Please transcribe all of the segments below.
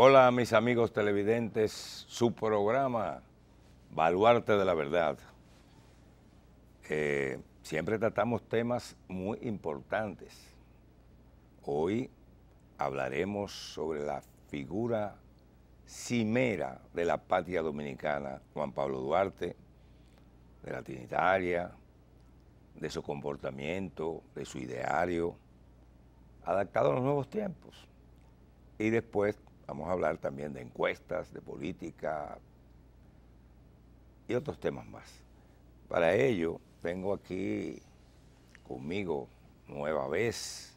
Hola mis amigos televidentes, su programa Baluarte de la Verdad. Siempre tratamos temas muy importantes. Hoy hablaremos sobre la figura cimera de la patria dominicana, Juan Pablo Duarte, de la Trinitaria, de su comportamiento, de su ideario, adaptado a los nuevos tiempos. Y después vamos a hablar también de encuestas, de política y otros temas más. Para ello, tengo aquí conmigo nueva vez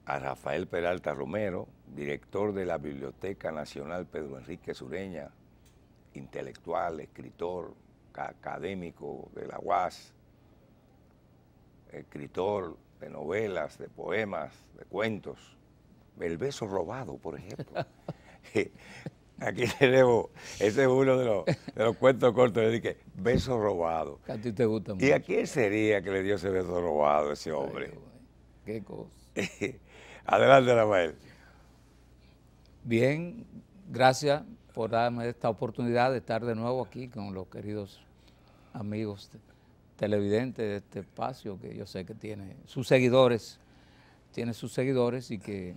a Rafael Peralta Romero, director de la Biblioteca Nacional Pedro Enrique Sureña, intelectual, escritor, académico de la UAS, escritor de novelas, de poemas, de cuentos. El beso robado, por ejemplo. Aquí tenemos, ese es uno de los cuentos cortos, le dije, beso robado. Que a ti te gusta mucho. ¿Y a quién sería que le dio ese beso robado a ese hombre? Ay, qué cosa. Adelante, Rafael. Bien, gracias por darme esta oportunidad de estar de nuevo aquí con los queridos amigos televidentes de este espacio, que yo sé que tiene sus seguidores y que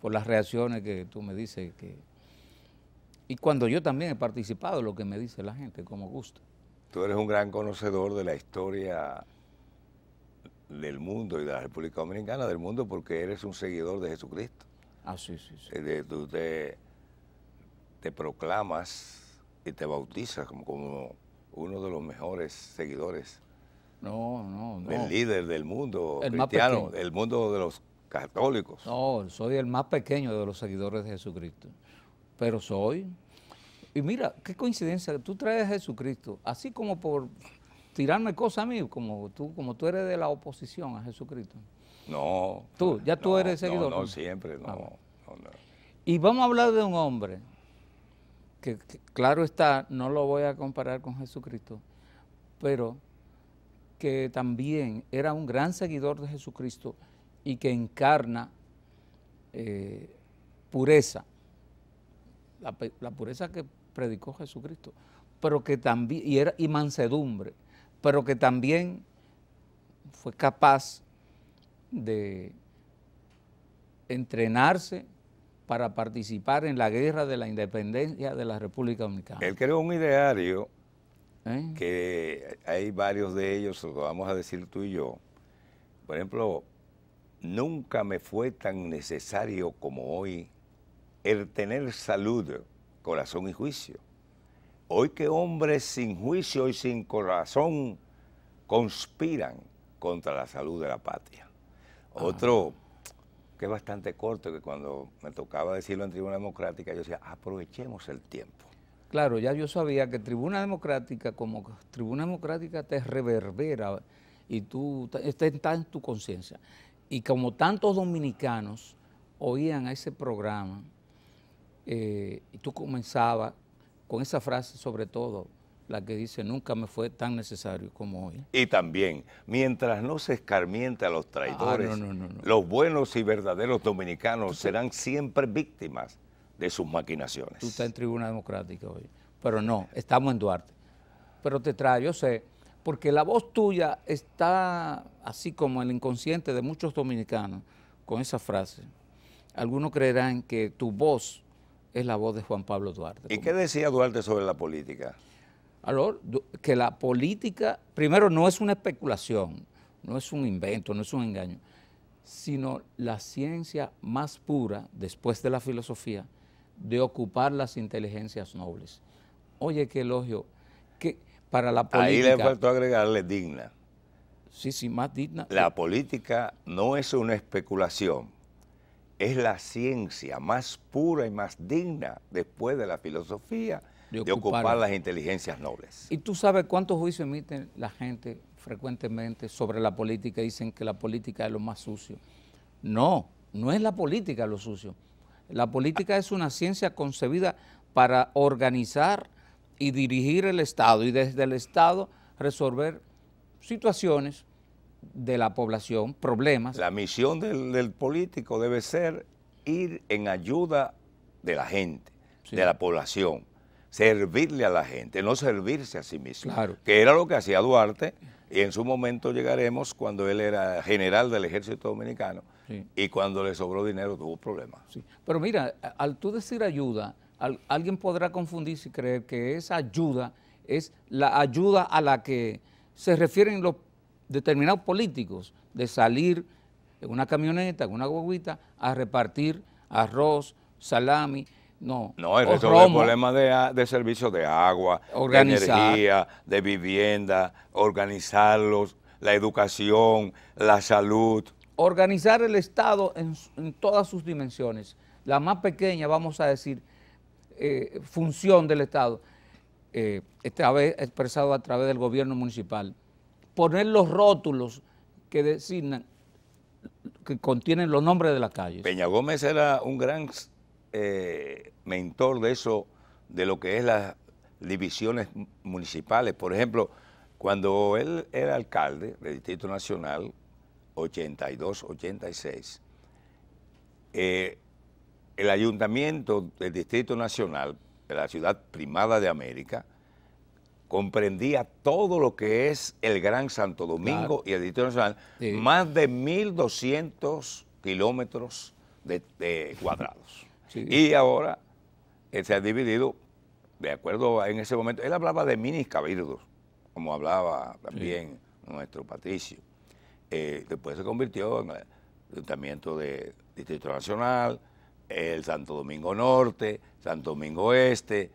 por las reacciones que tú me dices, y cuando yo también he participado, lo que me dice la gente, como gusta. Tú eres un gran conocedor de la historia del mundo y de la República Dominicana, del mundo, porque eres un seguidor de Jesucristo. Ah, sí. Tú te proclamas y te bautizas como uno de los mejores seguidores del líder del mundo cristiano, del mundo de los católicos. No, soy el más pequeño de los seguidores de Jesucristo, pero soy. Y mira, qué coincidencia, tú traes a Jesucristo, así como por tirarme cosas a mí, como tú eres de la oposición a Jesucristo. No. Tú eres seguidor. No, siempre, no. Y vamos a hablar de un hombre que claro está, no lo voy a comparar con Jesucristo, pero que también era un gran seguidor de Jesucristo y que encarna pureza, la pureza que predicó Jesucristo, pero que también, y mansedumbre, pero que también fue capaz de entrenarse para participar en la guerra de la independencia de la República Dominicana. Él creó un ideario que hay varios de ellos, lo vamos a decir tú y yo. Por ejemplo, nunca me fue tan necesario como hoy el tener salud, corazón y juicio. Hoy que hombres sin juicio y sin corazón conspiran contra la salud de la patria. Otro que es bastante corto, que cuando me tocaba decirlo en Tribuna Democrática, yo decía, aprovechemos el tiempo. Claro, ya yo sabía que Tribuna Democrática, como Tribuna Democrática te reverbera y tú está en tu conciencia. Y como tantos dominicanos oían a ese programa, y tú comenzabas con esa frase, sobre todo, la que dice, nunca me fue tan necesario como hoy. Y también, mientras no se escarmiente a los traidores, los buenos y verdaderos dominicanos serán siempre víctimas de sus maquinaciones. Tú estás en Tribuna Democrática hoy, pero no, estamos en Duarte. Pero te trae, yo sé, porque la voz tuya está así como el inconsciente de muchos dominicanos con esa frase. Algunos creerán que tu voz es la voz de Juan Pablo Duarte. ¿Y qué decía Duarte sobre la política? Que la política, primero, no es una especulación, no es un invento, no es un engaño, sino la ciencia más pura, después de la filosofía, de ocupar las inteligencias nobles. Oye, qué elogio, que para la política... Ahí le faltó agregarle digna. Sí, más digna. La política no es una especulación, es la ciencia más pura y más digna, después de la filosofía, de ocupar las inteligencias nobles. ¿Y tú sabes cuántos juicios emiten la gente frecuentemente sobre la política? Dicen que la política es lo más sucio. No, no es la política lo sucio. La política es una ciencia concebida para organizar y dirigir el Estado y desde el Estado resolver situaciones de la población, problemas. La misión del político debe ser ir en ayuda de la gente, Sí. de la población, servirle a la gente, no servirse a sí mismo, Claro. que era lo que hacía Duarte, y en su momento llegaremos cuando él era general del ejército dominicano, Sí. y cuando le sobró dinero tuvo problemas. Sí. Pero mira, al tú decir ayuda, alguien podrá confundirse y creer que esa ayuda es la ayuda a la que se refieren los determinados políticos, de salir en una camioneta, en una guaguita, a repartir arroz, salami, no, No, el o resto del romo, problema de servicios de agua, de Organizar. energía, de vivienda, organizarlos, la educación, la salud. organizar el Estado en todas sus dimensiones. La más pequeña, vamos a decir, función del Estado, esta vez expresado a través del gobierno municipal, poner los rótulos que designan, que contienen los nombres de las calles. Peña Gómez era un gran mentor de eso, de lo que es las divisiones municipales. Por ejemplo, cuando él era alcalde del Distrito Nacional, 82, 86, el ayuntamiento del Distrito Nacional, de la ciudad primada de América, comprendía todo lo que es el Gran Santo Domingo, claro, y el Distrito Nacional, sí, más de 1.200 kilómetros de cuadrados. Sí. Y ahora se ha dividido, de acuerdo en ese momento, él hablaba de minis cabildos, como hablaba también, sí, nuestro Patricio. Después se convirtió en el ayuntamiento del Distrito Nacional, el Santo Domingo Norte, Santo Domingo Este,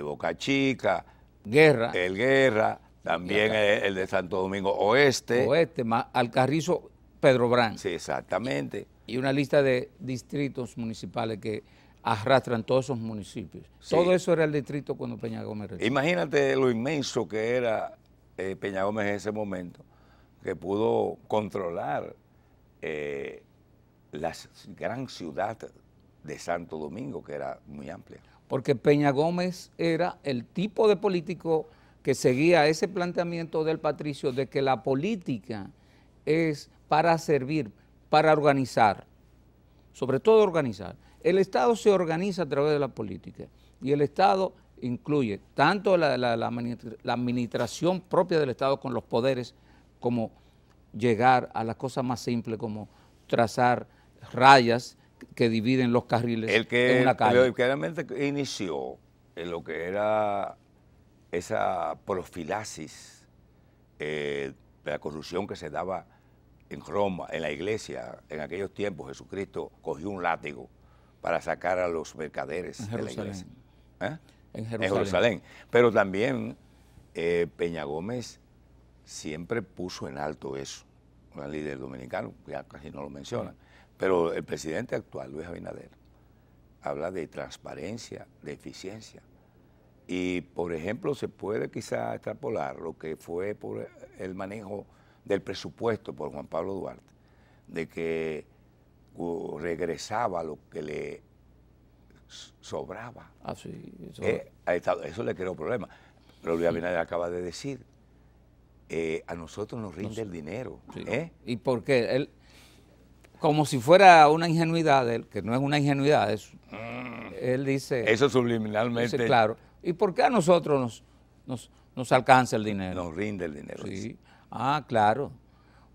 Boca Chica, Guerra. El Guerra, también el de Santo Domingo Oeste. Oeste, Alcarrizo, Pedro Brán. Sí, exactamente. Y una lista de distritos municipales que arrastran todos esos municipios. Sí. Todo eso era el distrito cuando Peña Gómez recibió. Imagínate lo inmenso que era Peña Gómez en ese momento, que pudo controlar la gran ciudad de Santo Domingo, que era muy amplia. Porque Peña Gómez era el tipo de político que seguía ese planteamiento del Patricio de que la política es para servir, para organizar, sobre todo organizar. El Estado se organiza a través de la política y el Estado incluye tanto la administración propia del Estado con los poderes, como llegar a las cosas más simples como trazar rayas que dividen los carriles en una calle. El que realmente inició en lo que era esa profilaxis de la corrupción que se daba en Roma, en la iglesia, en aquellos tiempos Jesucristo cogió un látigo para sacar a los mercaderes de la iglesia. En Jerusalén. Pero también Peña Gómez siempre puso en alto eso, un líder dominicano, ya casi no lo menciona. Pero el presidente actual, Luis Abinader, habla de transparencia, de eficiencia. Y, por ejemplo, se puede quizá extrapolar lo que fue por el manejo del presupuesto por Juan Pablo Duarte, de que regresaba lo que le sobraba. Sí, eso le creó problemas. Pero Luis Abinader acaba de decir, a nosotros nos rinde el dinero. Sí. ¿Y por qué? Él, como si fuera una ingenuidad de él, que no es una ingenuidad, él dice... Eso subliminalmente... Dice, claro. ¿Y por qué a nosotros nos alcanza el dinero? Nos rinde el dinero. Sí. Dice. Claro.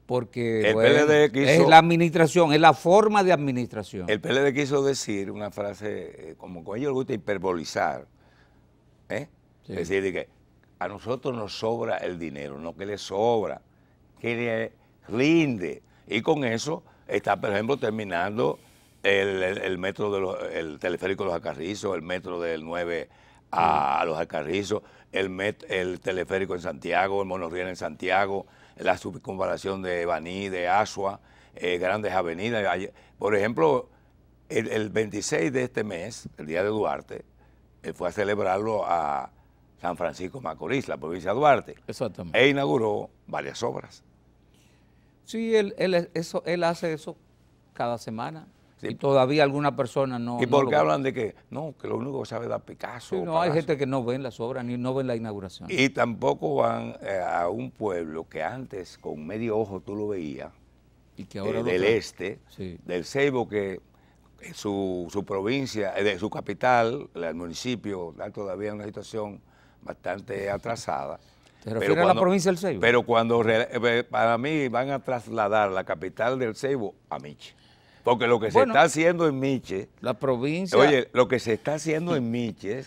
Porque el PLD quiso, es la administración, es la forma de administración. El PLD quiso decir una frase, como con ellos les gusta hiperbolizar, sí. Es decir, de que a nosotros nos sobra el dinero, no que le sobra, que le rinde. Y con eso está, por ejemplo, terminando el metro el teleférico de los Alcarrizos, el metro del 9 a los Alcarrizos, el teleférico en Santiago, el monorriel en Santiago, la subconvalación de Baní, de Asua, grandes avenidas. Por ejemplo, el 26 de este mes, el Día de Duarte, él fue a celebrarlo a San Francisco Macorís, la provincia de Duarte. Exactamente. E inauguró varias obras. Sí, él hace eso cada semana. Sí. Y todavía alguna persona no... ¿Y por qué hablan de que no, que lo único que sabe dar Picasso? Sí, no, hay gente que no ven las obras ni no ven la inauguración. Y tampoco van a un pueblo que antes con medio ojo tú lo veías, y que ahora del este, sí, del Ceibo, que su provincia, de su capital, el municipio, está todavía en una situación bastante atrasada. ¿Te refieres a la provincia del Ceibo? Pero para mí van a trasladar la capital del Ceibo a Miche. Porque lo que se está haciendo en Miche, la provincia... Oye, lo que se está haciendo en Miche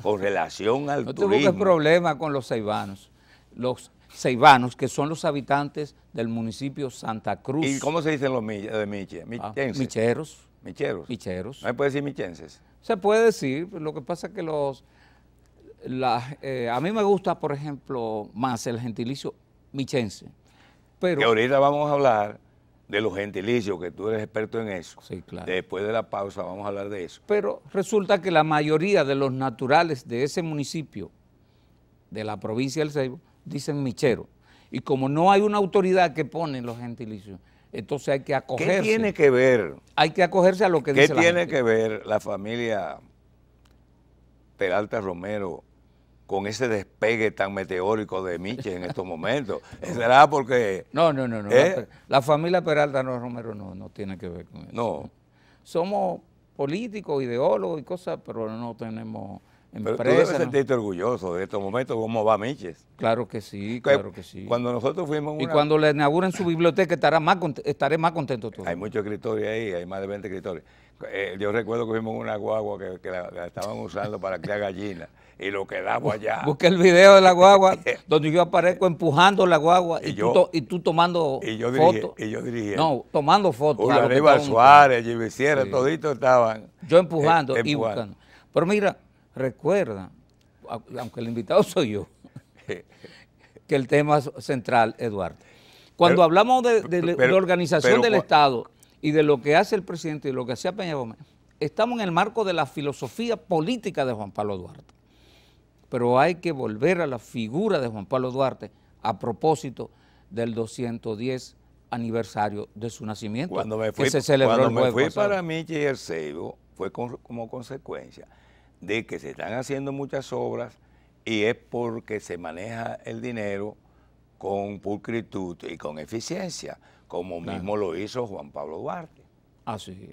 con relación al turismo... No tuvo problema con los ceibanos. Los ceibanos, que son los habitantes del municipio Santa Cruz. ¿Y cómo se dicen los de Miche? ¿Michenses? Micheros. ¿Micheros? Micheros. ¿No se puede decir michenses? Se puede decir, lo que pasa es que a mí me gusta, por ejemplo, más el gentilicio michense. Pero, que ahorita vamos a hablar de los gentilicios, que tú eres experto en eso. Sí, claro. Después de la pausa vamos a hablar de eso. Pero resulta que la mayoría de los naturales de ese municipio, de la provincia del Ceibo, dicen michero. Y como no hay una autoridad que pone los gentilicios, entonces hay que acogerse. ¿Qué tiene que ver? Hay que acogerse a lo que dice la gente. ¿Qué tiene que ver la familia Peralta Romero con ese despegue tan meteórico de Miche en estos momentos? ¿Será porque...? No. La familia Peralta Romero no tiene que ver con eso. No. Somos políticos, ideólogos y cosas, pero no tenemos empresas. Pero tú debes sentirte orgulloso de estos momentos, ¿cómo va Miche? Claro que sí, claro que sí. Cuando nosotros fuimos... Y cuando le inauguren su biblioteca estaré más contento todavía. Hay muchos escritores ahí, hay más de 20 escritores. Yo recuerdo que fuimos una guagua que la estaban usando para criar gallinas y lo quedamos allá. Busqué el video de la guagua donde yo aparezco empujando la guagua y tú tomando fotos. Y yo dirigí. No, tomando fotos. Julio Aníbal Suárez, Jimmy Sierra, toditos estaban. Yo empujando y buscando. Pero mira, recuerda, aunque el invitado soy yo, que el tema central es Duarte. Cuando hablamos de organización del Estado y de lo que hace el presidente y de lo que hacía Peña Gómez, estamos en el marco de la filosofía política de Juan Pablo Duarte. Pero hay que volver a la figura de Juan Pablo Duarte a propósito del 210 aniversario de su nacimiento, que se celebró el jueves pasado. Para Miche y el Ceibo fue como consecuencia de que se están haciendo muchas obras y es porque se maneja el dinero con pulcritud y con eficiencia, como mismo lo hizo Juan Pablo Duarte. Así,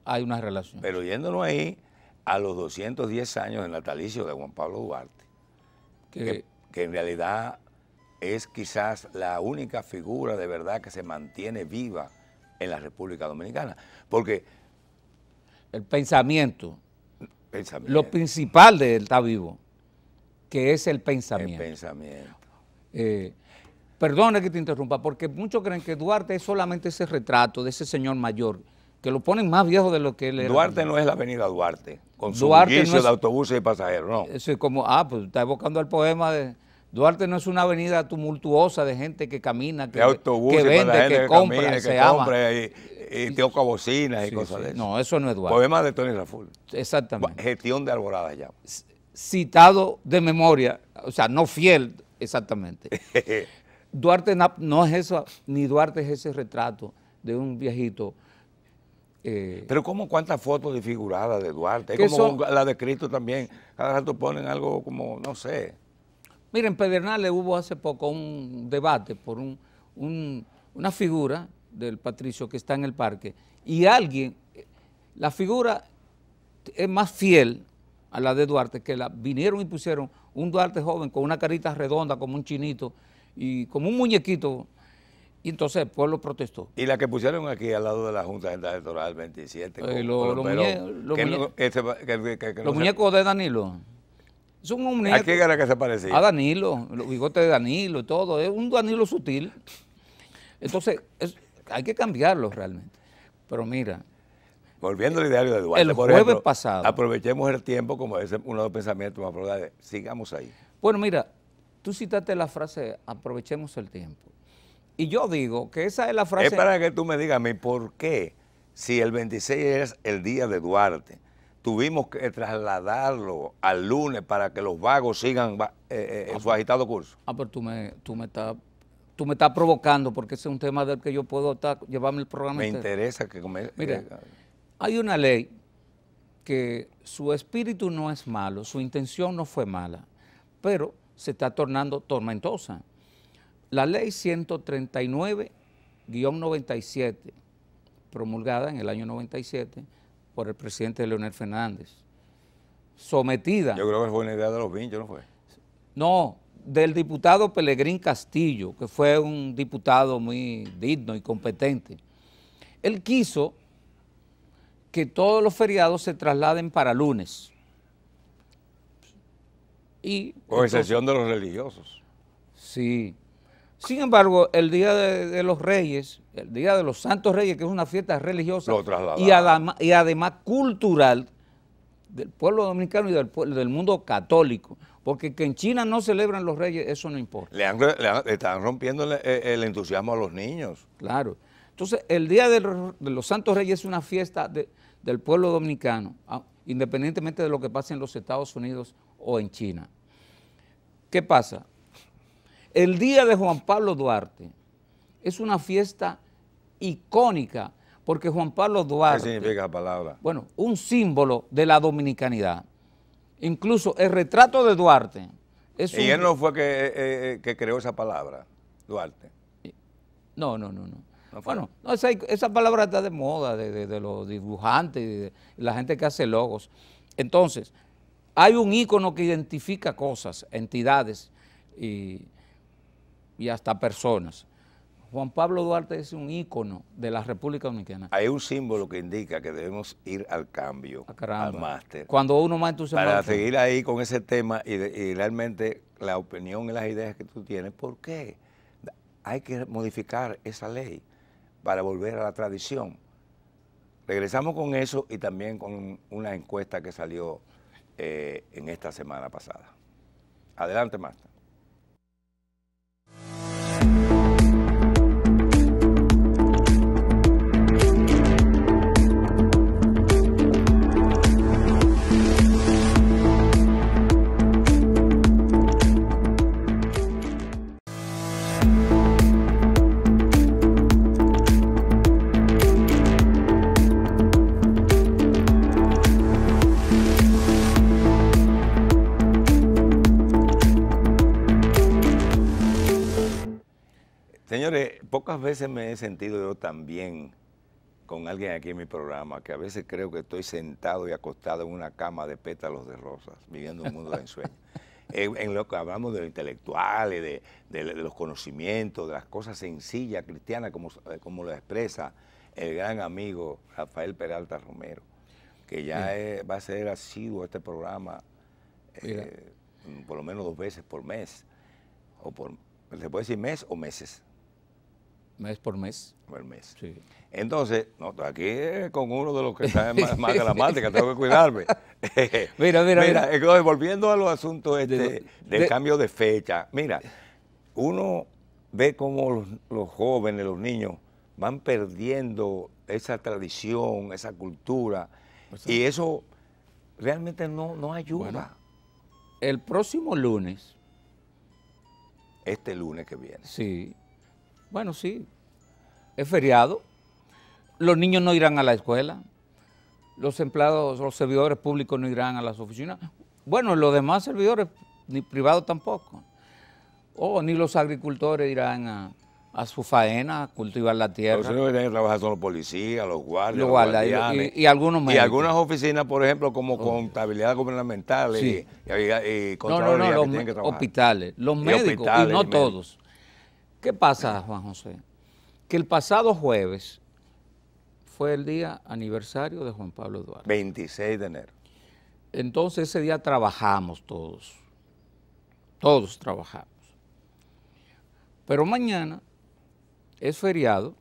hay una relación. Pero yéndonos ahí a los 210 años del natalicio de Juan Pablo Duarte, que en realidad es quizás la única figura de verdad que se mantiene viva en la República Dominicana, porque el pensamiento. Lo principal de él está vivo, que es el pensamiento. El pensamiento. Perdone que te interrumpa, porque muchos creen que Duarte es solamente ese retrato de ese señor mayor, que lo ponen más viejo de lo que él era. Duarte no es la avenida Duarte, con su bullicio de autobuses y pasajeros, no. Eso es como, pues está evocando el poema de... Duarte no es una avenida tumultuosa de gente que camina, que vende, que compra, se ama. Y toca bocinas y cosas de eso. No, eso no es Duarte. Poema de Tony Raful. Exactamente. Gestión de Alborada ya. Citado de memoria, o sea, no fiel, exactamente. Duarte no es eso, ni Duarte es ese retrato de un viejito. Pero ¿cuántas fotos desfiguradas de Duarte? Es como la de Cristo también. Cada rato ponen algo como, no sé. Miren, en Pedernales hubo hace poco un debate por una figura del Patricio que está en el parque y la figura es más fiel a la de Duarte, que vinieron y pusieron un Duarte joven con una carita redonda como un chinito y como un muñequito, y entonces el pueblo protestó. Y la que pusieron aquí al lado de la Junta Central Electoral 27. Los muñecos de Danilo. Son un muñeco. ¿A quién era que se parecía? A Danilo, los bigotes de Danilo y todo, es un Danilo sutil. Entonces, hay que cambiarlo realmente. Pero mira. Volviendo al ideario de Duarte, el jueves pasado. Aprovechemos el tiempo, como es uno de los pensamientos más probables. Sigamos ahí. Bueno, mira, tú citaste la frase, aprovechemos el tiempo. Y yo digo que esa es la frase. Es para que tú me digas por qué, si el 26 es el día de Duarte, tuvimos que trasladarlo al lunes para que los vagos sigan su agitado curso. Pero tú me estás provocando, porque ese es un tema del que yo puedo llevarme el programa. Me interesa que... Mira, hay una ley que su espíritu no es malo, su intención no fue mala, pero se está tornando tormentosa. La ley 139-97, promulgada en el año 97, por el presidente Leonel Fernández, sometida. Yo creo que fue una idea de los Vinchos, ¿no fue? No, del diputado Pelegrín Castillo, que fue un diputado muy digno y competente. Él quiso que todos los feriados se trasladen para lunes. Y Con excepción de los religiosos. Sí. Sin embargo, el Día de los Reyes, el Día de los Santos Reyes, que es una fiesta religiosa y además cultural del pueblo dominicano y del mundo católico, porque que en China no celebran los Reyes, eso no importa. Le están rompiendo el entusiasmo a los niños. Claro. Entonces, el Día de los Santos Reyes es una fiesta del pueblo dominicano, independientemente de lo que pase en los Estados Unidos o en China. ¿Qué pasa? El Día de Juan Pablo Duarte es una fiesta icónica, porque Juan Pablo Duarte... ¿Qué significa la palabra? Bueno, un símbolo de la dominicanidad. Incluso el retrato de Duarte es ¿Y él no fue que creó esa palabra, Duarte? No. Bueno, no, esa palabra está de moda, de los dibujantes, de la gente que hace logos. Entonces, hay un ícono que identifica cosas, entidades y hasta personas. Juan Pablo Duarte es un ícono de la República Dominicana. Hay un símbolo que indica que debemos ir al cambio, al máster. Cuando uno más entusiasmado. Para seguir ahí con ese tema y realmente la opinión y las ideas que tú tienes, ¿por qué? Hay que modificar esa ley para volver a la tradición. Regresamos con eso y también con una encuesta que salió en esta semana pasada. Adelante, Máster. Señores, pocas veces me he sentido yo tan bien con alguien aquí en mi programa, que a veces creo que estoy sentado y acostado en una cama de pétalos de rosas, viviendo un mundo de ensueño. En lo que hablamos de lo intelectual, de los conocimientos, de las cosas sencillas, cristianas, como lo expresa el gran amigo Rafael Peralta Romero, que ya va a ser asiduo a este programa por lo menos 2 veces por mes, ¿se puede decir mes o meses? Mes por mes. Por mes. Sí. Entonces, no, aquí con uno de los que está más gramática, tengo que cuidarme. Mira. Entonces, volviendo a los asuntos del cambio de fecha, mira, uno ve cómo los jóvenes, los niños, van perdiendo esa tradición, esa cultura, y eso realmente no ayuda. Bueno, el próximo lunes. Este lunes que viene. Sí. Bueno, sí, es feriado, los niños no irán a la escuela, los empleados, los servidores públicos no irán a las oficinas, bueno, los demás servidores, ni privados tampoco, ni los agricultores irán a su faena, a cultivar la tierra. Los que tienen que trabajar son los policías, los guardias, los guardianes y algunos médicos. Y algunas oficinas, por ejemplo, como contabilidad gubernamental y controladoría que tienen que trabajar. Hospitales, los médicos y no todos. ¿Qué pasa, Juan José? Que el pasado jueves fue el día aniversario de Juan Pablo Duarte. 26 de enero. Entonces ese día trabajamos todos trabajamos. Pero mañana es feriado.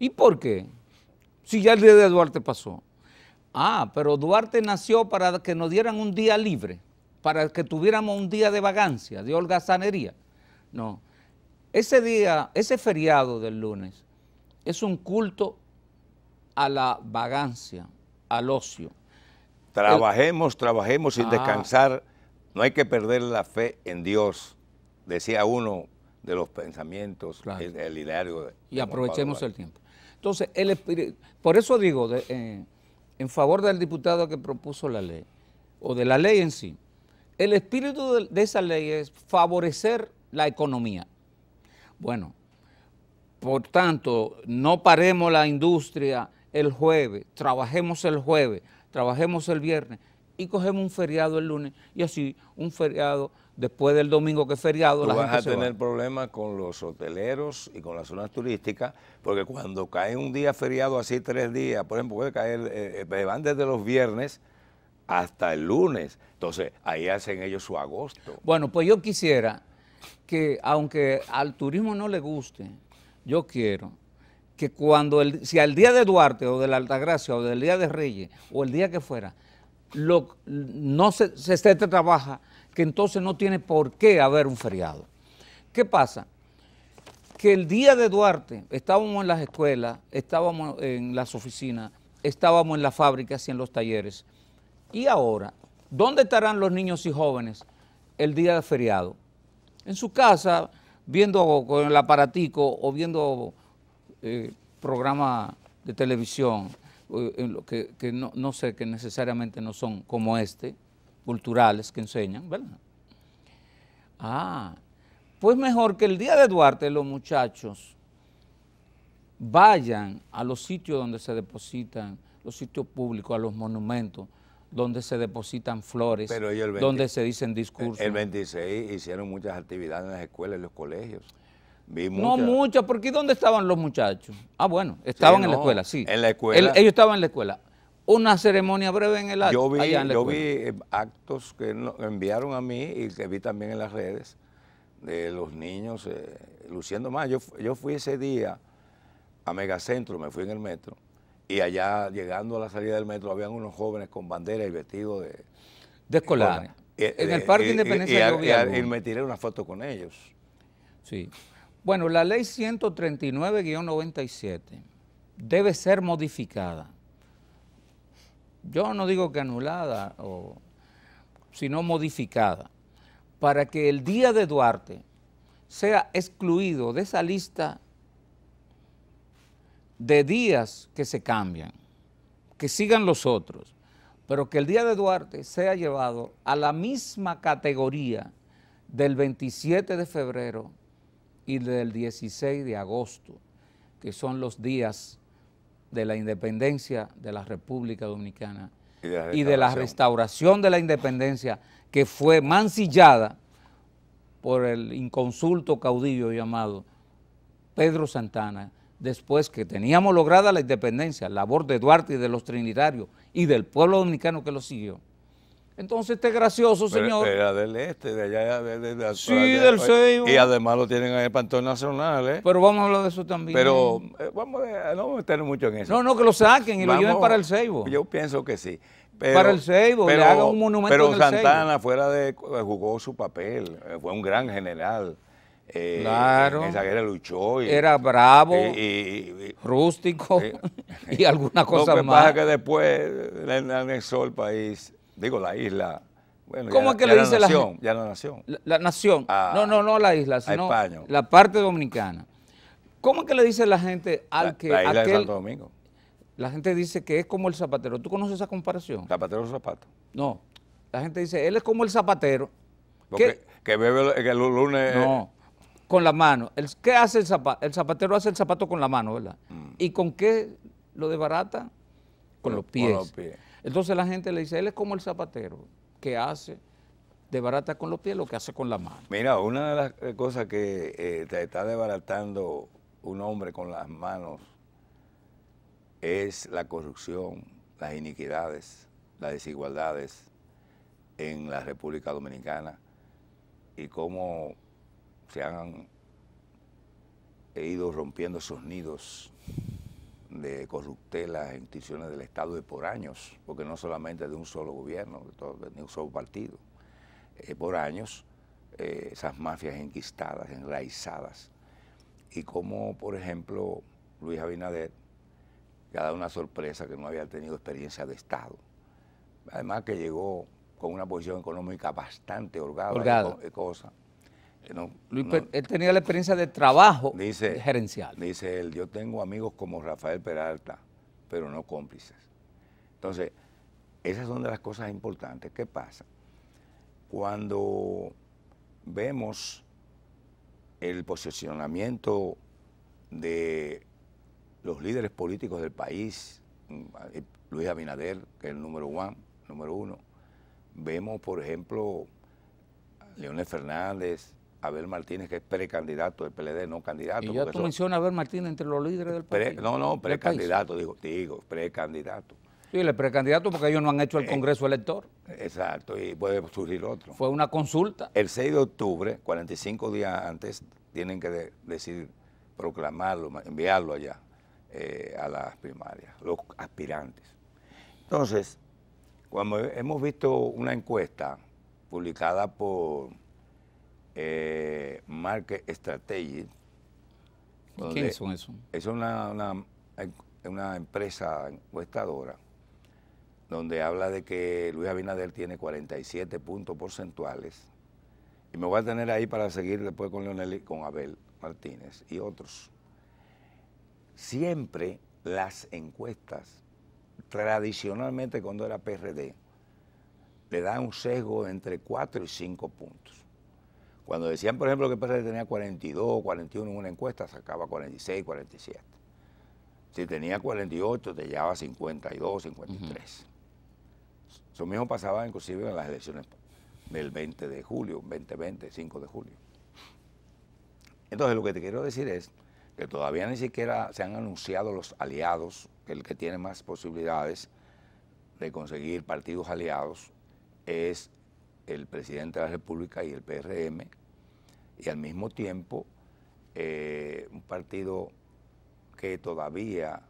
¿Y por qué? Si ya el día de Duarte pasó. Pero Duarte nació para que nos dieran un día libre, para que tuviéramos un día de vagancia, de holgazanería. No. Ese día, ese feriado del lunes, es un culto a la vagancia, al ocio. Trabajemos sin descansar, no hay que perder la fe en Dios, decía uno de los pensamientos, claro, el ideario de y aprovechemos el tiempo. Entonces, por eso digo, en favor del diputado que propuso la ley, o de la ley en sí, el espíritu de esa ley es favorecer la economía. Bueno, por tanto, no paremos la industria el jueves, trabajemos el jueves, trabajemos el viernes y cogemos un feriado el lunes y así un feriado después del domingo que es feriado. Tú vas a tener problemas con los hoteleros y con las zonas turísticas, porque cuando cae un día feriado así 3 días, por ejemplo, puede caer, van desde los viernes hasta el lunes, entonces ahí hacen ellos su agosto. Bueno, pues yo quisiera que, aunque al turismo no le guste, yo quiero que cuando, si al día de Duarte o de la Altagracia o del día de Reyes o el día que fuera, no se trabaja, que entonces no tiene por qué haber un feriado. ¿Qué pasa? Que el día de Duarte estábamos en las escuelas, estábamos en las oficinas, estábamos en las fábricas y en los talleres. Y ahora, ¿dónde estarán los niños y jóvenes el día de feriado? En su casa, viendo con el aparatico o viendo programas de televisión, que no sé, que necesariamente no son como culturales que enseñan, ¿verdad? Pues mejor que el día de Duarte los muchachos vayan a los sitios donde se depositan, los sitios públicos, a los monumentos, donde se depositan flores, donde se dicen discursos. El 26 hicieron muchas actividades en las escuelas y los colegios. No muchas, porque ¿dónde estaban los muchachos? Bueno, estaban en la escuela, sí. En la escuela. Ellos estaban en la escuela. Una ceremonia breve en el acto. Yo vi actos que enviaron a mí y que vi también en las redes de los niños luciendo más. Yo fui ese día a Megacentro, me fui en el metro, y allá llegando a la salida del metro habían unos jóvenes con bandera y vestidos de escolares. En el Parque Independencia y me tiré una foto con ellos. Sí. Bueno, la ley 139-97 debe ser modificada. Yo no digo que anulada, sino modificada, para que el día de Duarte sea excluido de esa lista de días que se cambian, que sigan los otros, pero que el día de Duarte sea llevado a la misma categoría del 27 de febrero y del 16 de agosto, que son los días de la independencia de la República Dominicana y de la restauración de la independencia, que fue mancillada por el inconsulto caudillo llamado Pedro Santana, después que teníamos lograda la independencia, labor de Duarte y de los trinitarios y del pueblo dominicano que lo siguió. Entonces este gracioso señor... Era del este, de allá, sí, del Ceibo. Y además lo tienen en el Pantón Nacional, Pero vamos a hablar de eso también. Pero no vamos a meter mucho en eso. No, que lo saquen y lo lleven para el Ceibo. Yo pienso que sí. Para el Ceibo, le hagan un monumento en el Ceibo. Pero Santana jugó su papel, fue un gran general. Claro. En esa guerra luchó. Era bravo, rústico y alguna cosa más. Lo que pasa es que después le anexó el país, la isla. Bueno, ¿cómo es que le dice la gente? Ya la nación. La nación. No la isla, sino España. La parte dominicana. ¿Cómo es que le dice la gente la isla de Santo Domingo? La gente dice que es como el zapatero. ¿Tú conoces esa comparación? ¿Zapatero o zapato? No. La gente dice, él es como el zapatero. Que bebe el lunes. No, con la mano. ¿Qué hace el zapatero? El zapatero hace el zapato con la mano, ¿verdad? ¿Y con qué lo desbarata? Con los pies. Con los pies. Entonces la gente le dice, él es como el zapatero, que desbarata con los pies lo que hace con la mano. Mira, una de las cosas que te está desbaratando un hombre con las manos es la corrupción, las iniquidades, las desigualdades en la República Dominicana y cómo se han ido rompiendo esos nidos de corruptelas e instituciones del Estado de por años, porque no solamente de un solo gobierno, de un solo partido, por años, esas mafias enquistadas, enraizadas, y como, por ejemplo, Luis Abinader, que ha dado una sorpresa que no había tenido experiencia de Estado, además que llegó con una posición económica bastante holgada. Él tenía la experiencia de trabajo gerencial. Dice él, yo tengo amigos como Rafael Peralta, pero no cómplices. Entonces, esas son de las cosas importantes. ¿Qué pasa? Cuando vemos el posicionamiento de los líderes políticos del país, Luis Abinader, que es el número uno, vemos, por ejemplo, a Leonel Fernández, Abel Martínez, que es precandidato del PLD, no candidato. Y ya tú mencionas a Abel Martínez entre los líderes del país. No, precandidato, digo, precandidato. Sí, el precandidato porque ellos no han hecho el Congreso elector. Exacto, y puede surgir otro. Fue una consulta. El 6 de octubre, 45 días antes, tienen que decidir proclamarlo, enviarlo allá a las primarias, los aspirantes. Entonces, cuando hemos visto una encuesta publicada por Market Strategy. ¿Quiénes son esos? Es una empresa encuestadora donde habla de que Luis Abinader tiene 47 puntos porcentuales, y me voy a tener ahí para seguir después con Leonel y con Abel Martínez y otros. Siempre las encuestas, tradicionalmente cuando era PRD, le dan un sesgo entre 4 y 5 puntos. Cuando decían, por ejemplo, que el PRD tenía 42, 41 en una encuesta, sacaba 46, 47. Si tenía 48, te llevaba 52, 53. Eso mismo pasaba inclusive en las elecciones del 20 de julio, 2020, 5 de julio. Entonces, lo que te quiero decir es que todavía ni siquiera se han anunciado los aliados, que el que tiene más posibilidades de conseguir partidos aliados es el presidente de la República y el PRM, y al mismo tiempo un partido que todavía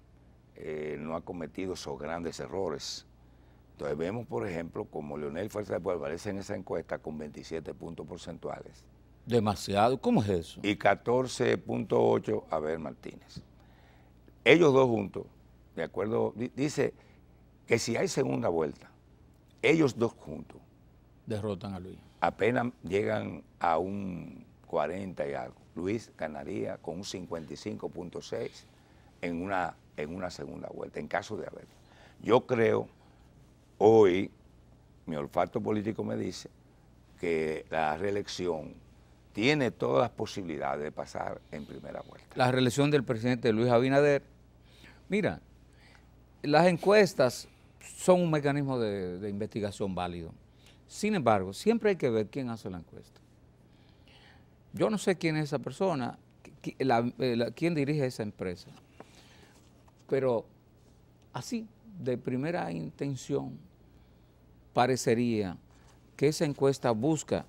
no ha cometido esos grandes errores. Entonces vemos, por ejemplo, como Leonel Fuerza del Pueblo aparece en esa encuesta con 27 puntos porcentuales. Demasiado, ¿cómo es eso? Y 14.8 Abel Martínez. Ellos dos juntos, de acuerdo, dice que si hay segunda vuelta, ellos dos juntos derrotan a Luis. Apenas llegan a un 40 y algo. Luis ganaría con un 55.6 en una segunda vuelta, en caso de haberlo. Yo creo, hoy, mi olfato político me dice que la reelección tiene todas las posibilidades de pasar en primera vuelta. La reelección del presidente Luis Abinader. Mira, las encuestas son un mecanismo de investigación válido. Sin embargo, siempre hay que ver quién hace la encuesta. Yo no sé quién es esa persona, quién dirige esa empresa, pero así, de primera intención, parecería que esa encuesta busca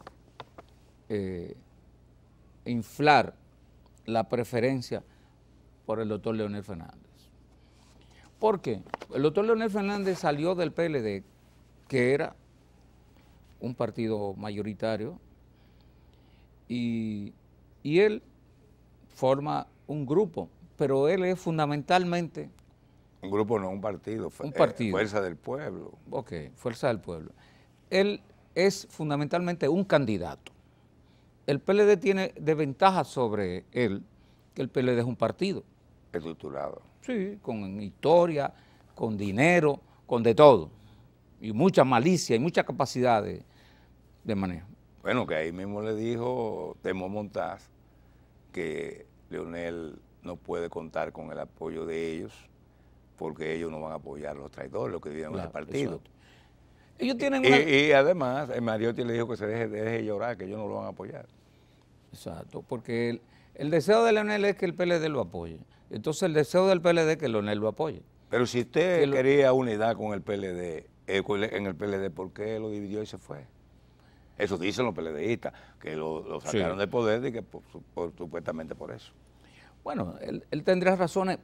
inflar la preferencia por el doctor Leonel Fernández. ¿Por qué? El doctor Leonel Fernández salió del PLD, que era un partido mayoritario, y él forma un grupo, pero él es fundamentalmente... Un grupo no, un partido. Un partido. Fuerza del Pueblo. Ok, Fuerza del Pueblo. Él es fundamentalmente un candidato. El PLD tiene de ventaja sobre él, que el PLD es un partido. Estructurado. Sí, con historia, con dinero, con de todo. Y mucha malicia y mucha capacidad de manejo. Bueno, que ahí mismo le dijo Temo Montaz que Leonel no puede contar con el apoyo de ellos porque ellos no van a apoyar a los traidores, los que viven en el partido. Exacto. Ellos tienen y además, Mariotti le dijo que se deje de llorar, que ellos no lo van a apoyar. Exacto, porque el deseo de Leonel es que el PLD lo apoye. Entonces el deseo del PLD es que Leonel lo apoye. Pero si usted quería unidad con el PLD, en el PLD, ¿por qué lo dividió y se fue? Eso dicen los PLDistas, que lo sacaron del poder y que supuestamente por eso. Bueno, él tendría razones.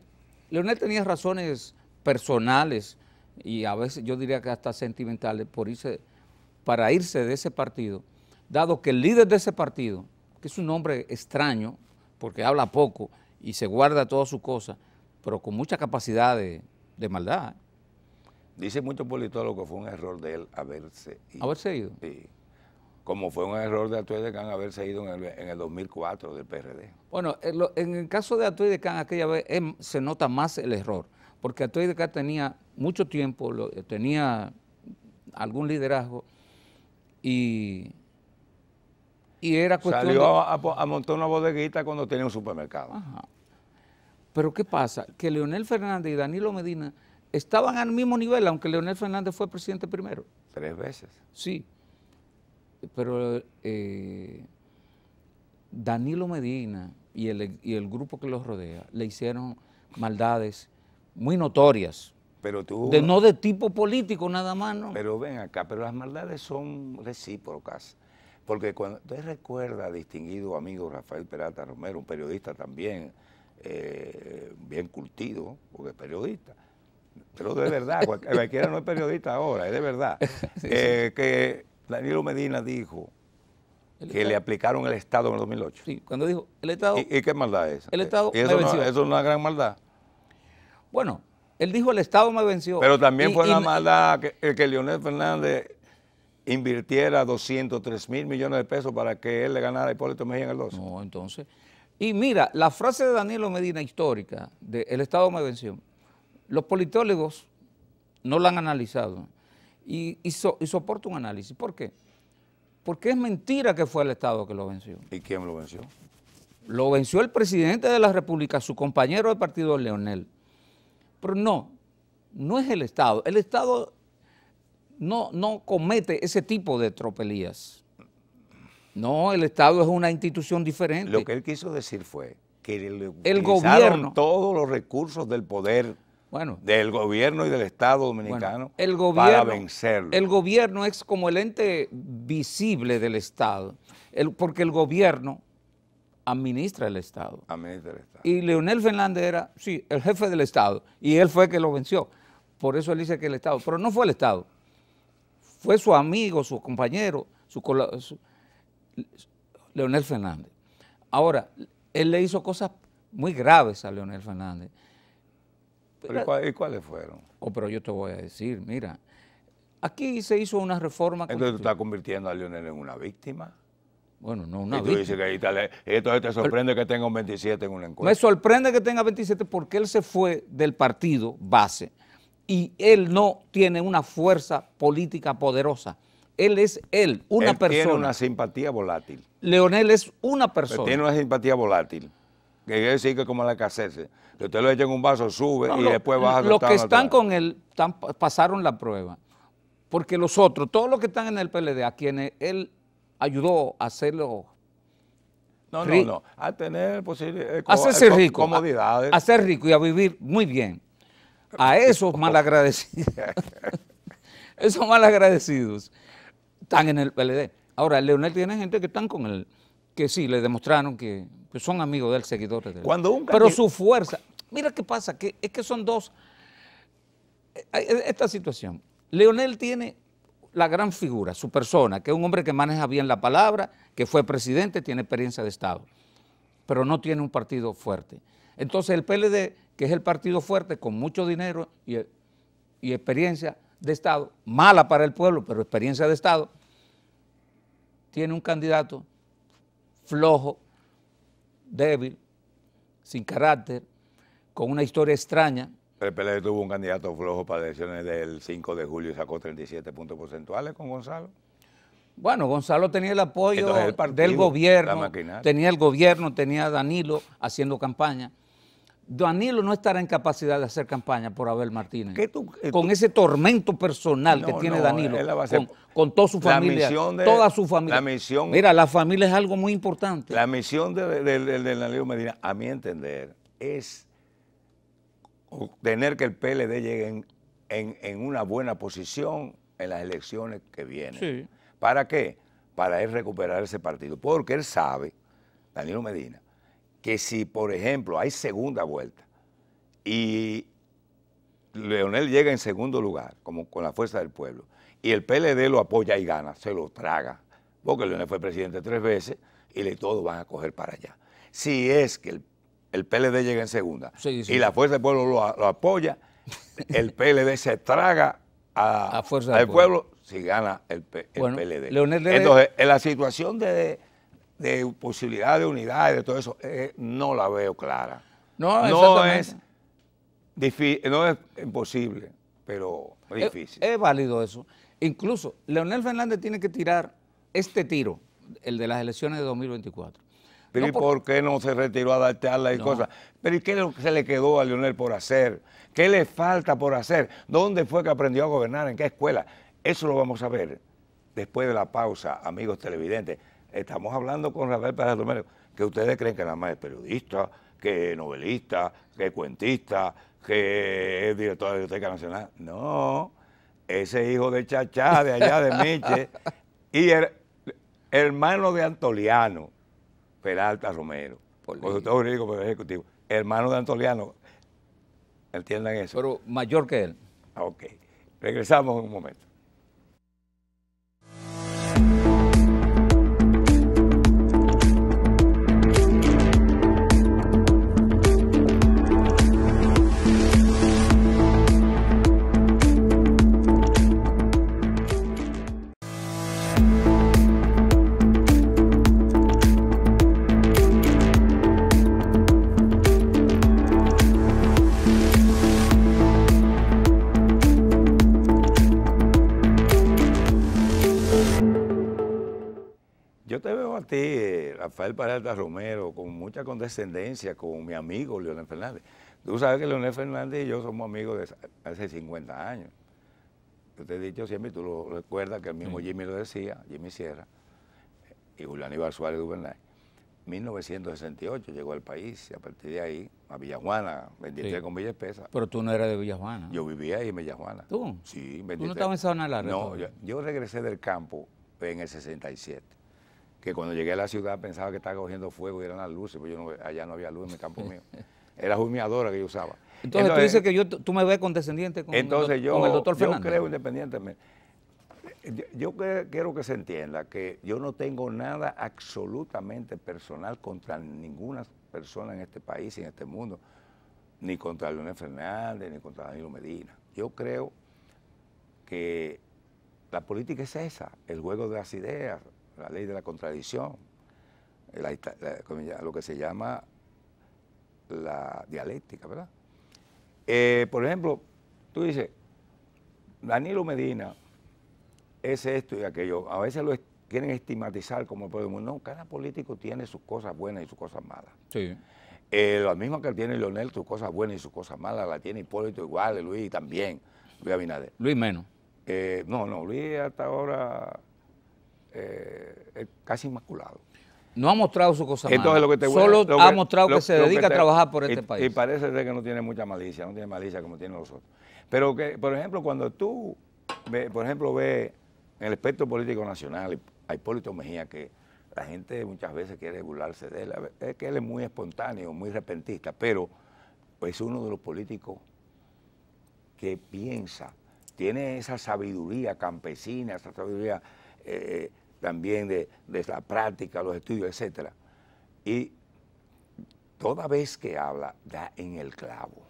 Leonel tenía razones personales y a veces yo diría que hasta sentimentales para irse de ese partido, dado que el líder de ese partido, que es un hombre extraño, porque habla poco y se guarda todas sus cosas, pero con mucha capacidad de maldad. Dice muchos politólogos que fue un error de él haberse ido. ¿Haberse ido? Sí. Como fue un error de Atuey de Can haberse ido en el 2004 del PRD. Bueno, en el caso de Atuey de Can, aquella vez se nota más el error, porque Atuey de Can tenía mucho tiempo, tenía algún liderazgo y era cuestión Salió a montar una bodeguita cuando tenía un supermercado. Ajá. Pero ¿qué pasa? Que Leonel Fernández y Danilo Medina estaban al mismo nivel, aunque Leonel Fernández fue presidente primero. 3 veces. Sí, pero Danilo Medina y el grupo que los rodea le hicieron maldades muy notorias, Pero tú... no de tipo político nada más, ¿no? Pero ven acá, pero las maldades son recíprocas. Porque cuando usted recuerda, distinguido amigo Rafael Peralta Romero, un periodista también, bien curtido, porque es periodista, pero de verdad, cualquiera no es periodista ahora, es de verdad, Sí, que Danilo Medina dijo que le aplicaron el Estado en el 2008. Sí, cuando dijo, el Estado... ¿Y qué maldad es? El Estado ¿Y me eso, venció. eso es una gran maldad? Bueno, él dijo, el Estado me venció. Pero también fue una maldad que Leonel Fernández invirtiera 203,000 millones de pesos para que él le ganara a Hipólito Mejía en el 12. No, entonces. Y mira, la frase de Danilo Medina histórica, de el Estado me venció, los politólogos no la han analizado y soporta un análisis. ¿Por qué? Porque es mentira que fue el Estado que lo venció. ¿Y quién lo venció? Lo venció el presidente de la República, su compañero de partido, Leonel. Pero no es el Estado. El Estado no comete ese tipo de tropelías. No, el Estado es una institución diferente. Lo que él quiso decir fue que le el utilizaron gobierno, todos los recursos del poder, del gobierno y del Estado dominicano, para vencerlo. El gobierno es como el ente visible del Estado, porque el gobierno administra el Estado. Administra el Estado. Y Leonel Fernández era, sí, el jefe del Estado, y él fue el que lo venció. Por eso él dice que el Estado, pero no fue el Estado. Fue su amigo, su compañero, Leonel Fernández. Ahora, él le hizo cosas muy graves a Leonel Fernández. ¿Y cuáles fueron? Pero yo te voy a decir, mira, aquí se hizo una reforma. Entonces tú estás convirtiendo a Leonel en una víctima. Bueno, no una víctima. Y tú dices que entonces te sorprende que tenga un 27 en una encuesta. Me sorprende que tenga 27 porque él se fue del partido base y él no tiene una fuerza política poderosa. Él es una persona. Tiene una simpatía volátil. Leonel es una persona. Tiene una simpatía volátil. Que quiere decir que como la escasez. Que usted lo echa en un vaso, sube y después baja. Los que están con él pasaron la prueba. Porque los otros, todos los que están en el PLD, a quienes él ayudó a hacerlo. No. A tener posibilidades. Hacerse rico. Comodidades. A ser rico y a vivir muy bien. A esos malagradecidos. Esos malagradecidos están en el PLD. Ahora, Leonel tiene gente que están con él, que sí, le demostraron que son amigos de él, seguidores de él. Pero su fuerza, mira qué pasa, que es que son dos, esta situación. Leonel tiene la gran figura, su persona, que es un hombre que maneja bien la palabra, que fue presidente, tiene experiencia de Estado, pero no tiene un partido fuerte. Entonces el PLD, que es el partido fuerte, con mucho dinero y experiencia de Estado, mala para el pueblo, pero experiencia de Estado, tiene un candidato flojo, débil, sin carácter, con una historia extraña. El PLD tuvo un candidato flojo para las elecciones del 5 de julio y sacó 37 puntos porcentuales con Gonzalo. Bueno, Gonzalo tenía el apoyo del gobierno, tenía el gobierno, tenía a Danilo haciendo campaña. Danilo no estará en capacidad de hacer campaña por Abel Martínez. Con ese tormento personal que tiene Danilo, con toda su familia, toda su familia. Mira, la familia es algo muy importante. La misión de Danilo Medina, a mi entender, es tener que el PLD llegue en una buena posición en las elecciones que vienen. Sí. ¿Para qué? Para él recuperar ese partido. Porque él sabe, Danilo Medina, que si, por ejemplo, hay segunda vuelta y Leonel llega en segundo lugar, como con la fuerza del pueblo, y el PLD lo apoya y gana, se lo traga, porque Leonel fue presidente 3 veces y todos van a coger para allá. Si es que el PLD llega en segunda y la fuerza del pueblo lo apoya, el PLD se traga al pueblo si gana el PLD. Entonces, en la situación de posibilidad de unidad y de todo eso, no la veo clara. No es imposible, pero es difícil. Es válido eso. Incluso, Leonel Fernández tiene que tirar este tiro, el de las elecciones de 2024, Pero No, ¿y por qué no se retiró a dar charlas y No. cosas? Pero ¿y qué es lo que se le quedó a Leonel por hacer? ¿Qué le falta por hacer? ¿Dónde fue que aprendió a gobernar? ¿En qué escuela? Eso lo vamos a ver después de la pausa, amigos televidentes. Estamos hablando con Rafael Pérez Romero, que ustedes creen que nada más es periodista, que es novelista, que es cuentista, que es director de la Biblioteca Nacional. No, ese hijo de Chachá, de allá de Miche, y el hermano de Antoliano Peralta Romero, consultor jurídico poder ejecutivo, hermano de Antoliano, ¿entiendan eso? Pero mayor que él. Ok, regresamos en un momento. Yo te veo a ti, Rafael Peralta Romero, con mucha condescendencia con mi amigo Leonel Fernández. Tú sabes que Leonel Fernández y yo somos amigos de hace 50 años. Yo te he dicho siempre, y tú lo recuerdas, que el mismo Jimmy lo decía, Jimmy Sierra, y Julián Aníbal Suárez Gubernay. 1968 llegó al país y a partir de ahí, a Villajuana, 23 Sí. con Villa Espesa. Pero tú no eras de Villajuana. Yo vivía ahí en Villajuana. ¿Tú? Sí, ¿Tú no estabas en Sabana Larga No, todavía? yo regresé del campo en el 67. Que cuando llegué a la ciudad pensaba que estaba cogiendo fuego y eran las luces, pero allá no había luz en mi campo mío. Era humeadora que yo usaba. Entonces tú dices que tú me ves condescendiente con, Entonces con el doctor yo Fernández. creo independientemente. Quiero que se entienda que yo no tengo nada absolutamente personal contra ninguna persona en este país y en este mundo, ni contra Leonel Fernández, ni contra Danilo Medina. Yo creo que la política es esa, el juego de las ideas, la ley de la contradicción, lo que se llama la dialéctica, ¿verdad? Por ejemplo, tú dices, Danilo Medina es esto y aquello. A veces quieren estigmatizar como el pueblo. No, cada político tiene sus cosas buenas y sus cosas malas. Sí. Lo mismo que tiene Leonel, sus cosas buenas y sus cosas malas, la tiene Hipólito igual, Luis también, Luis Abinader. Luis menos. No, Luis hasta ahora es casi inmaculado. No ha mostrado su cosa Entonces, mala. Solo ha mostrado que se dedica a trabajar por este y país. Y parece ser que no tiene mucha malicia, no tiene malicia como tienen los otros. Pero que, por ejemplo, cuando tú, ves en el espectro político nacional a Hipólito Mejía, que la gente muchas veces quiere burlarse de él, es que él es muy espontáneo, muy repentista, pero es uno de los políticos que piensa, tiene esa sabiduría campesina, esa sabiduría también de la práctica, los estudios, etcétera. Y toda vez que habla, da en el clavo.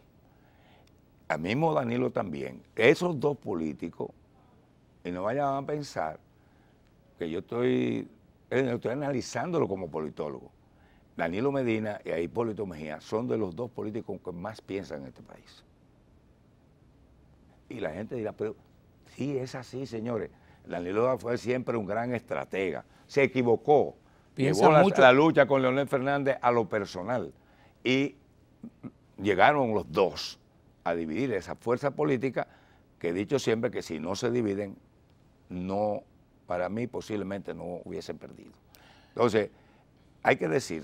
Al mismo Danilo también. Esos dos políticos, y no vayan a pensar que yo estoy analizándolo como politólogo. Danilo Medina y Hipólito Mejía son de los dos políticos que más piensan en este país. Y la gente dirá, pero sí, es así, señores. Danilo fue siempre un gran estratega. Se equivocó. Llevó la lucha con Leonel Fernández a lo personal. Y llegaron los dos a dividir esa fuerza política que he dicho siempre que si no se dividen, no, para mí posiblemente no hubiesen perdido. Entonces, hay que decir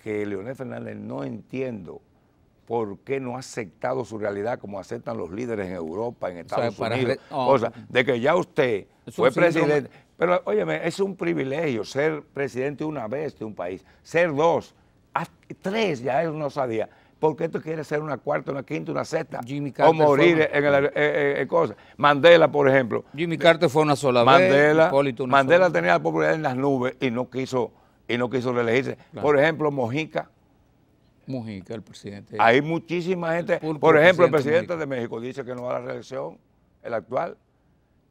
que Leonel Fernández no entiendo por qué no ha aceptado su realidad como aceptan los líderes en Europa, en Estados Unidos. O sea, de que ya usted fue presidente. Pero, óyeme, es un privilegio ser presidente una vez de un país, ser dos, tres ya es una osadía. ¿Por qué tú quieres ser una cuarta, una quinta, una sexta? O morir en cosas. Mandela, por ejemplo. Jimmy Carter fue una sola vez. Mandela tenía la popularidad en las nubes y no quiso reelegirse. Claro. Por ejemplo, Mujica, el presidente. Hay muchísima gente. Por ejemplo, el presidente de México dice que no va a la reelección, el actual.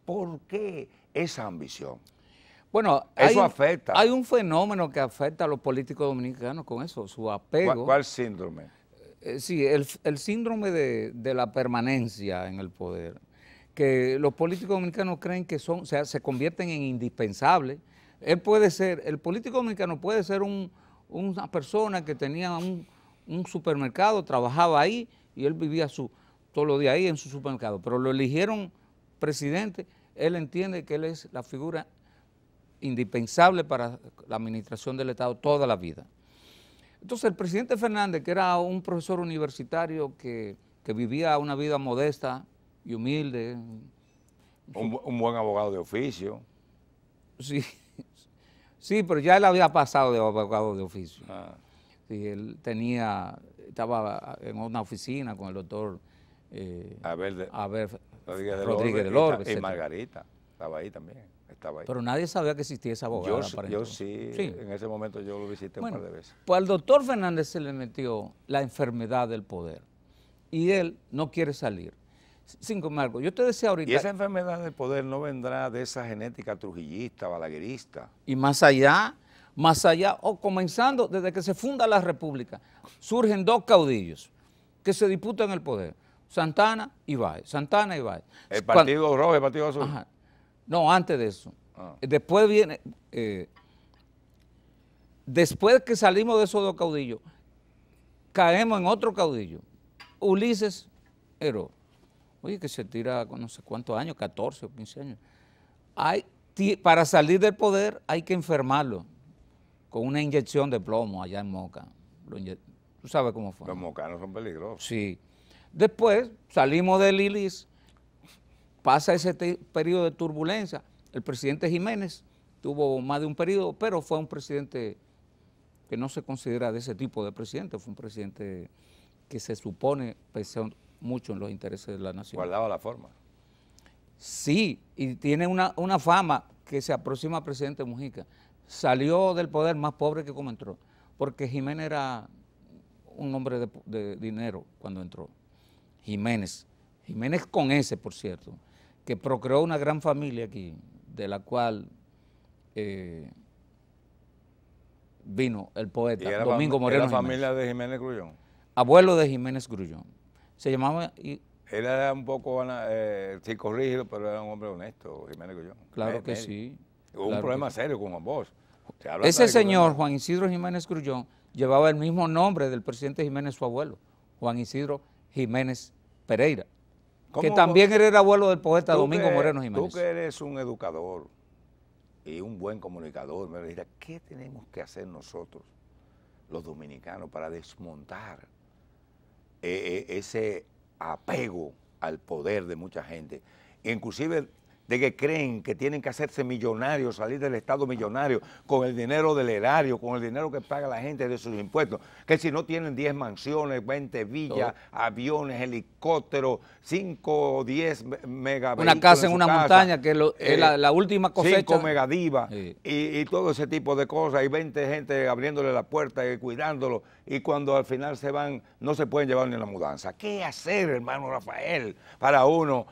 ¿Por qué esa ambición? Bueno, eso afecta. Hay un fenómeno que afecta a los políticos dominicanos con eso, su apego. ¿Cuál síndrome? Sí, el síndrome de la permanencia en el poder, que los políticos dominicanos creen que se convierten en indispensables. El político dominicano puede ser un una persona que tenía un supermercado, trabajaba ahí y él vivía todos los días ahí en su supermercado, pero lo eligieron presidente. Él entiende que él es la figura indispensable para la administración del Estado toda la vida. Entonces el presidente Fernández, que era un profesor universitario que vivía una vida modesta y humilde. Un buen abogado de oficio. Sí, sí, pero ya él había pasado de abogado de oficio. Sí, él estaba en una oficina con el doctor Rodríguez del Orbe. Y Margarita estaba ahí también. Pero nadie sabía que existía esa abogada. Yo sí, en ese momento yo lo visité un par de veces. Pues al doctor Fernández se le metió la enfermedad del poder y él no quiere salir. Sin embargo, yo te decía ahorita... Y esa enfermedad del poder no vendrá de esa genética trujillista, balaguerista. Y más allá, o comenzando desde que se funda la República, surgen dos caudillos que se disputan el poder, Santana y Báez. El Partido Rojo y el Partido Azul. Ajá. No, antes de eso. Después viene, después que salimos de esos dos caudillos, caemos en otro caudillo, Ulises Heró. Oye, que se tira con no sé cuántos años, 14 o 15 años. Para salir del poder hay que enfermarlo con una inyección de plomo allá en Moca. Tú sabes cómo fue. Los mocanos son peligrosos. Sí. Después salimos del ILIS, pasa ese periodo de turbulencia. El presidente Jiménez tuvo más de un periodo, pero fue un presidente que no se considera de ese tipo de presidente, fue un presidente que se supone pensó mucho en los intereses de la nación. Guardaba la forma. Sí, y tiene una fama que se aproxima al presidente Mujica. Salió del poder más pobre que como entró, porque Jiménez era un hombre de dinero cuando entró. Jiménez con ese, por cierto, que procreó una gran familia aquí, de la cual vino el poeta Domingo Moreno Jiménez. ¿Era familia de Jiménez Grullón? Abuelo de Jiménez Grullón. Se llamaba... Él era un poco psicorrígido, pero era un hombre honesto, Jiménez Grullón. Claro que sí. Hubo un problema serio con Juan Bosch. Ese señor, Juan Isidro Jiménez Grullón, llevaba el mismo nombre del presidente Jiménez, su abuelo, Juan Isidro Jiménez Pereira, que también era el abuelo del poeta Domingo Moreno Jiménez. Tú que eres un educador y un buen comunicador, me dirás, ¿qué tenemos que hacer nosotros, los dominicanos, para desmontar ese apego al poder de mucha gente, inclusive de que creen que tienen que hacerse millonarios, salir del Estado millonario con el dinero del erario, con el dinero que paga la gente de sus impuestos, que si no tienen 10 mansiones, 20 villas, aviones, helicópteros, 5 o 10 megavehículos una casa en una montaña, que es la última cosecha. 5 megadivas, sí. y todo ese tipo de cosas, y 20 gente abriéndole la puerta y cuidándolo, y cuando al final se van, no se pueden llevar ni la mudanza. ¿Qué hacer, hermano Rafael, para uno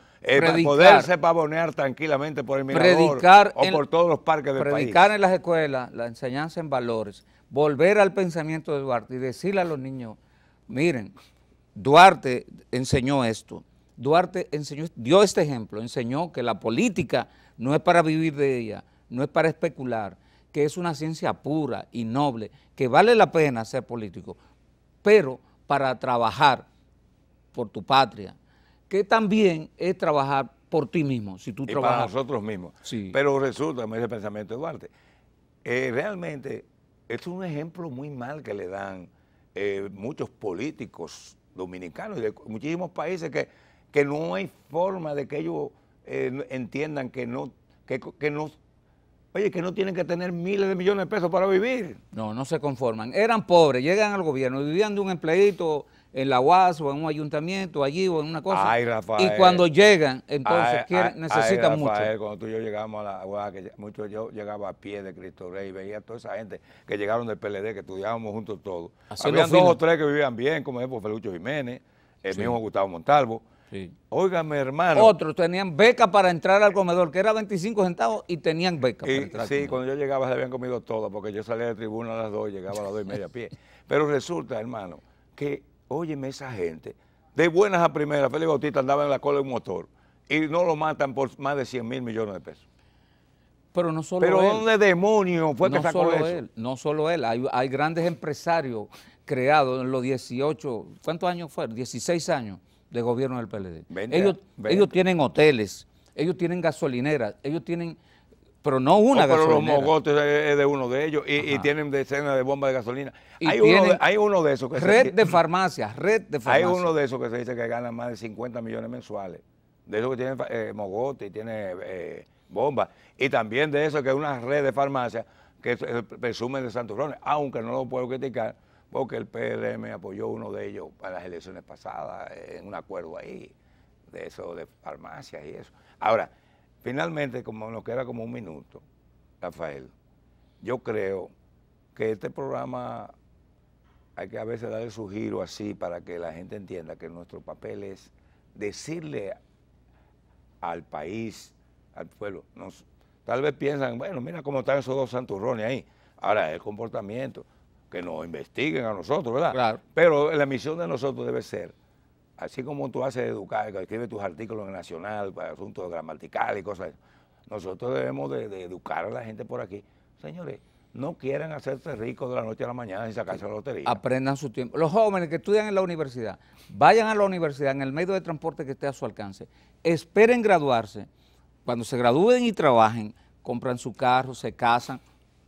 poderse pavonear tranquilamente por el Mirador o por todos los parques del país? Predicar en las escuelas, la enseñanza en valores, volver al pensamiento de Duarte y decirle a los niños, miren, Duarte enseñó esto, Duarte dio este ejemplo, enseñó que la política no es para vivir de ella, no es para especular, que es una ciencia pura y noble, que vale la pena ser político, pero para trabajar por tu patria, que también es trabajar por ti mismo, si tú trabajas. Para nosotros mismos. Sí. Pero resulta, ese pensamiento de Duarte, realmente es un ejemplo muy mal que le dan muchos políticos dominicanos y de muchísimos países que no hay forma de que ellos entiendan que no tienen que tener miles de millones de pesos para vivir. No se conforman. Eran pobres, llegan al gobierno, vivían de un empleadito en la UAS o en un ayuntamiento allí o en una cosa. Ay, Rafael. Y cuando llegan, entonces necesitan mucho. Rafael, cuando tú y yo llegamos a la UAS, yo llegaba a pie de Cristo Rey y veía a toda esa gente que llegaron del PLD, que estudiábamos juntos todos. Habían 2 o 3 que vivían bien, como ejemplo Felucho Jiménez, el mismo Gustavo Montalvo. Sí. Óigame, hermano. Otros tenían beca para entrar al comedor, que era 25 centavos y tenían beca para entrar. Sí, cuando yo llegaba se habían comido todo, porque yo salía de tribuna a las 2 y llegaba a las 2:30 a pie. Pero resulta, hermano, que, óyeme, esa gente, de buenas a primeras, Félix Bautista andaba en la cola de un motor y no lo matan por más de 100 mil millones de pesos. Pero no solo Pero él. ¿dónde demonios fue que No sacó solo eso? él, no solo él, hay grandes empresarios creados en los 18, ¿cuántos años fueron? 16 años de gobierno del PLD. 20. Ellos tienen hoteles, ellos tienen gasolineras, ellos tienen, pero no una pero gasolinera. los mogotes es de uno de ellos y tienen decenas de bombas de gasolina. Y Hay uno de esos que red de farmacias. Hay uno de esos que se dice que gana más de 50 millones mensuales. De esos que tienen mogotes y tiene bombas. Y también de eso que es una red de farmacias que presumen de santurrones, aunque no lo puedo criticar porque el PRM apoyó uno de ellos para las elecciones pasadas en un acuerdo ahí, de eso de farmacias y eso. Ahora, finalmente, como nos queda como un minuto, Rafael, yo creo que este programa hay que a veces darle su giro así para que la gente entienda que nuestro papel es decirle al país, al pueblo, tal vez piensan, bueno, mira cómo están esos dos santurrones ahí. Ahora, el comportamiento, que nos investiguen a nosotros, ¿verdad? Claro. Pero la misión de nosotros debe ser, así como tú haces educar, que escribes tus artículos en el Nacional para asuntos gramaticales y cosas, nosotros debemos de educar a la gente por aquí. Señores, no quieran hacerse ricos de la noche a la mañana y sacarse la lotería. Aprendan su tiempo. Los jóvenes que estudian en la universidad, vayan a la universidad en el medio de transporte que esté a su alcance. Esperen graduarse. Cuando se gradúen y trabajen, compran su carro, se casan.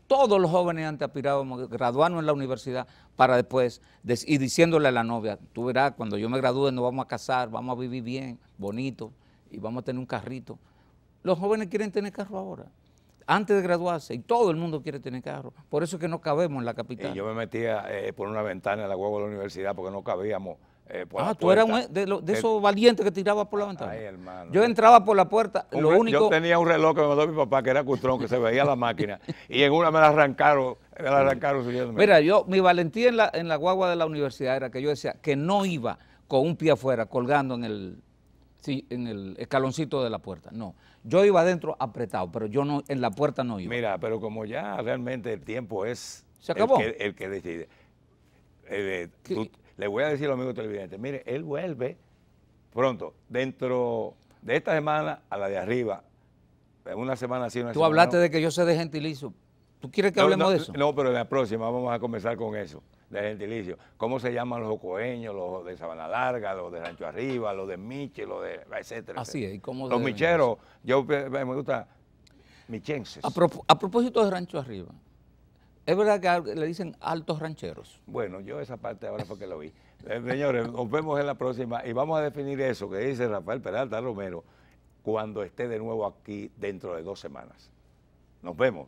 Todos los jóvenes han aspirado a graduarnos en la universidad para después, y diciéndole a la novia, tú verás, cuando yo me gradúe nos vamos a casar, vamos a vivir bien, bonito, y vamos a tener un carrito. Los jóvenes quieren tener carro ahora, antes de graduarse, y todo el mundo quiere tener carro. Por eso es que no cabemos en la capital. Y yo me metía por una ventana en la guagua de la universidad porque no cabíamos por la tú eras puerta. de esos valientes que tiraba por la ventana. Ay, hermano. Yo entraba por la puerta, Yo tenía un reloj que me mandó mi papá, que era cutrón, que se veía la máquina, y en una me la arrancaron siguiéndome. Mira, mi valentía en la guagua de la universidad era que yo decía que no iba con un pie afuera, colgando en el escaloncito de la puerta, no. Yo iba adentro apretado, pero yo no, en la puerta no iba. Mira, pero como ya realmente el tiempo es ¿Se acabó? el que decide. Le voy a decir a los amigos televidentes, mire, él vuelve pronto, dentro de esta semana a la de arriba, en una semana así, una Tú semana hablaste no. de que yo sé de gentilicio. ¿Tú quieres que hablemos de eso? No, pero en la próxima vamos a comenzar con eso, de gentilicio. ¿Cómo se llaman los ocoeños, los de Sabana Larga, los de Rancho Arriba, los de Miche, los de etcétera? Así es. ¿Y cómo los micheros, yo me gusta michenses. A propósito de Rancho Arriba, ¿es verdad que le dicen altos rancheros? Bueno, yo esa parte ahora fue que lo vi. Señores, nos vemos en la próxima y vamos a definir eso que dice Rafael Peralta Romero cuando esté de nuevo aquí dentro de 2 semanas. Nos vemos.